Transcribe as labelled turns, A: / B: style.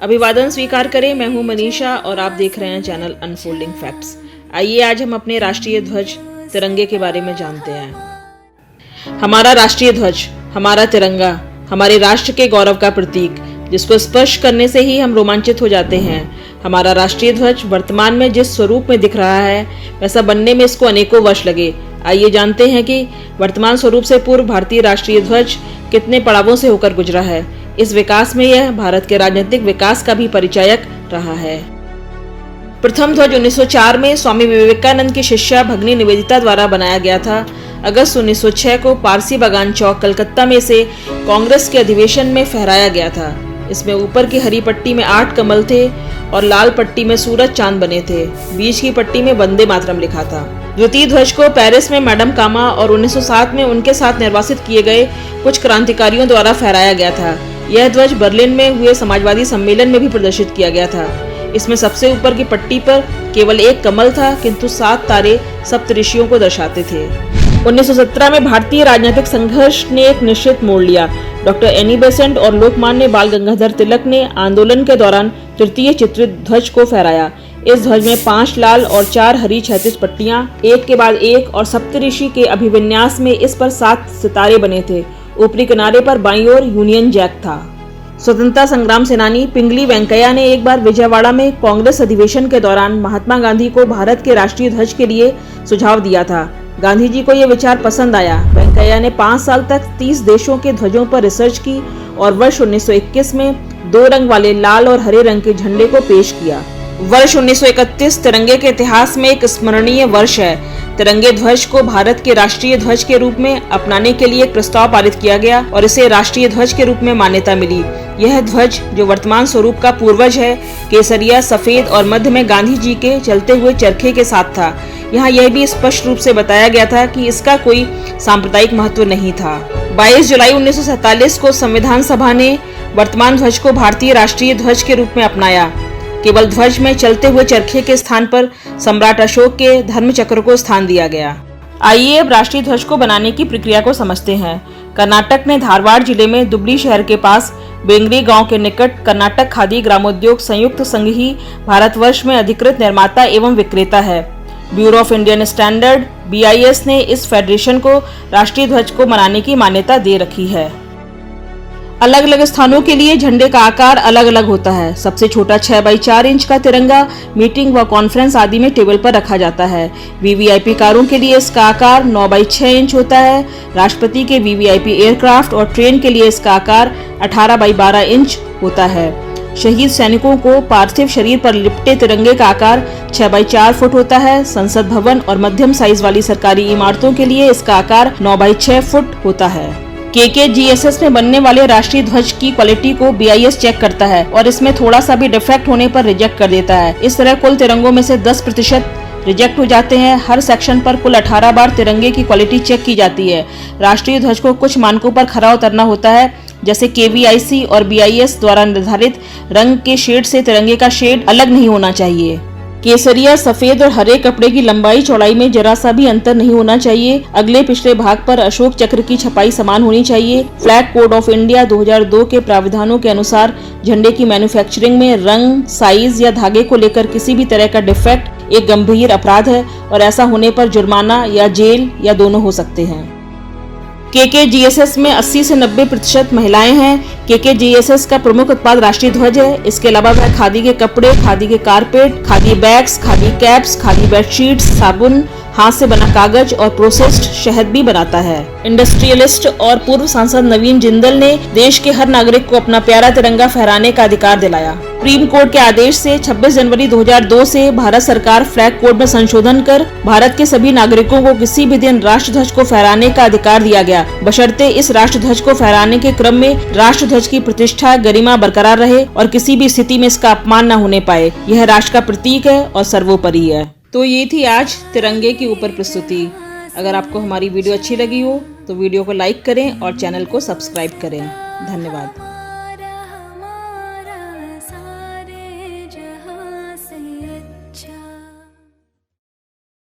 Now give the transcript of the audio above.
A: अभिवादन स्वीकार करें। मैं हूं मनीषा और आप देख रहे हैं चैनल अनफोल्डिंग फैक्ट्स। आइए आज हम अपने राष्ट्रीय ध्वज तिरंगे के बारे में जानते हैं। हमारा राष्ट्रीय ध्वज, हमारा तिरंगा, हमारे राष्ट्र के गौरव का प्रतीक, जिसको स्पर्श करने से ही हम रोमांचित हो जाते हैं। हमारा राष्ट्रीय ध्वज वर्तमान में जिस स्वरूप में दिख रहा है, वैसा बनने में इसको अनेकों वर्ष लगे। आइए जानते हैं कि वर्तमान स्वरूप से पूर्व भारतीय राष्ट्रीय ध्वज कितने पड़ावों से होकर गुजरा है। इस विकास में यह भारत के राजनीतिक विकास का भी परिचायक रहा है। प्रथम ध्वज 1904 में स्वामी विवेकानंद की शिष्या भगिनी निवेदिता द्वारा बनाया गया था। अगस्त 1906 को पारसी बागान चौक कलकत्ता में से कांग्रेस के अधिवेशन में फहराया गया था। इसमें ऊपर की हरी पट्टी में 8 कमल थे और लाल पट्टी में सूरज चांद बने थे। बीच की पट्टी में वंदे मातरम लिखा था। द्वितीय ध्वज को पेरिस में मैडम कामा और 1907 में उनके साथ निर्वासित किए गए कुछ क्रांतिकारियों द्वारा फहराया गया था। यह ध्वज बर्लिन में हुए समाजवादी सम्मेलन में भी प्रदर्शित किया गया था। इसमें सबसे ऊपर की पट्टी पर केवल 1 कमल था, किंतु 7 तारे सप्तऋषियों को दर्शाते थे। 1917 में भारतीय राजनीतिक संघर्ष ने एक निश्चित मोड़ लिया। डॉक्टर एनी बेसेंट और लोकमान्य बाल गंगाधर तिलक ने आंदोलन के दौरान तृतीय चित्रित ध्वज को फहराया। इस ध्वज में 5 लाल और 4 हरी क्षैतिज पट्टियां एक के बाद एक और सप्तऋषि के अभिविन्यास में इस पर 7 सितारे बने थे। ऊपरी किनारे पर बाईं ओर यूनियन जैक था। स्वतंत्रता संग्राम सेनानी पिंगली वेंकैया ने एक बार विजयवाड़ा में कांग्रेस अधिवेशन के दौरान महात्मा गांधी को भारत के राष्ट्रीय ध्वज के लिए सुझाव दिया था। गांधी जी को यह विचार पसंद आया। वेंकैया ने 5 साल तक 30 देशों के ध्वजों पर रिसर्च की और वर्ष 1921 में 2 रंग वाले लाल और हरे रंग के झंडे को पेश किया। वर्ष 1931 तिरंगे के इतिहास में एक स्मरणीय वर्ष है। तिरंगे ध्वज को भारत के राष्ट्रीय ध्वज के रूप में अपनाने के लिए एक प्रस्ताव पारित किया गया और इसे राष्ट्रीय ध्वज के रूप में मान्यता मिली। यह ध्वज, जो वर्तमान स्वरूप का पूर्वज है, केसरिया, सफेद और मध्य में गांधी जी के चलते हुए चरखे के साथ था। यहाँ यह भी स्पष्ट रूप से बताया गया था कि इसका कोई सांप्रदायिक महत्व नहीं था। 22 जुलाई 1947 को संविधान सभा ने वर्तमान ध्वज को भारतीय राष्ट्रीय ध्वज के रूप में अपनाया। केवल ध्वज में चलते हुए चरखे के स्थान पर सम्राट अशोक के धर्म चक्र को स्थान दिया गया। आइए अब राष्ट्रीय ध्वज को बनाने की प्रक्रिया को समझते हैं। कर्नाटक ने धारवाड़ जिले में दुबली शहर के पास बेंगरी गांव के निकट कर्नाटक खादी ग्रामोद्योग संयुक्त संघ ही भारतवर्ष में अधिकृत निर्माता एवं विक्रेता है। Bureau of Indian standard BIS ने इस फेडरेशन को राष्ट्रीय ध्वज को बनाने की मान्यता दे रखी है। अलग अलग स्थानों के लिए झंडे का आकार अलग अलग होता है। सबसे छोटा 6 बाई 4 इंच का तिरंगा मीटिंग व कॉन्फ्रेंस आदि में टेबल पर रखा जाता है। VVIP कारों के लिए इसका आकार 9 बाई 6 इंच होता है। राष्ट्रपति के VVIP एयरक्राफ्ट और ट्रेन के लिए इसका आकार 18 बाई 12 इंच होता है। शहीद सैनिकों को पार्थिव शरीर पर लिपटे तिरंगे का आकार 6 बाई 4 फुट होता है। संसद भवन और मध्यम साइज वाली सरकारी इमारतों के लिए इसका आकार 9 बाई 6 फुट होता है। KKGSS में बनने वाले राष्ट्रीय ध्वज की क्वालिटी को BIS चेक करता है और इसमें थोड़ा सा भी डिफेक्ट होने पर रिजेक्ट कर देता है। इस तरह कुल तिरंगों में से 10% रिजेक्ट हो जाते हैं। हर सेक्शन पर कुल 18 बार तिरंगे की क्वालिटी चेक की जाती है। राष्ट्रीय ध्वज को कुछ मानकों पर खरा उतरना होता है, जैसे KVIC और BIS द्वारा निर्धारित रंग के शेड से तिरंगे का शेड अलग नहीं होना चाहिए। केसरिया, सफेद और हरे कपड़े की लंबाई चौड़ाई में जरा सा भी अंतर नहीं होना चाहिए। अगले पिछले भाग पर अशोक चक्र की छपाई समान होनी चाहिए। फ्लैग कोड ऑफ इंडिया 2002 के प्राविधानों के अनुसार झंडे की मैन्युफैक्चरिंग में रंग, साइज या धागे को लेकर किसी भी तरह का डिफेक्ट एक गंभीर अपराध है और ऐसा होने पर जुर्माना या जेल या दोनों हो सकते हैं। KKGSS में 80 से 90% महिलाएं हैं। KKGSS का प्रमुख उत्पाद राष्ट्रीय ध्वज है। इसके अलावा वह खादी के कपड़े, खादी के carpet, khadi bags, khadi caps, khadi bedsheets, साबुन, हाथ से बना कागज और प्रोसेस्ड शहद भी बनाता है। इंडस्ट्रियलिस्ट और पूर्व सांसद नवीन जिंदल ने देश के हर नागरिक को अपना प्यारा तिरंगा फहराने का अधिकार दिलाया। सुप्रीम कोर्ट के आदेश से 26 जनवरी 2002 से भारत सरकार फ्लैग कोड में संशोधन कर भारत के सभी नागरिकों को किसी भी दिन राष्ट्रध्वज को फहराने का अधिकार दिया गया, बशर्ते इस राष्ट्रध्वज को फहराने के क्रम में राष्ट्रध्वज की प्रतिष्ठा, गरिमा बरकरार रहे और किसी भी स्थिति में इसका अपमान न होने पाए। यह राष्ट्र का प्रतीक है और सर्वोपरि है। तो ये थी आज तिरंगे के ऊपर प्रस्तुति। अगर आपको हमारी वीडियो अच्छी लगी हो तो वीडियो को लाइक करें और चैनल को सब्सक्राइब करें। धन्यवाद।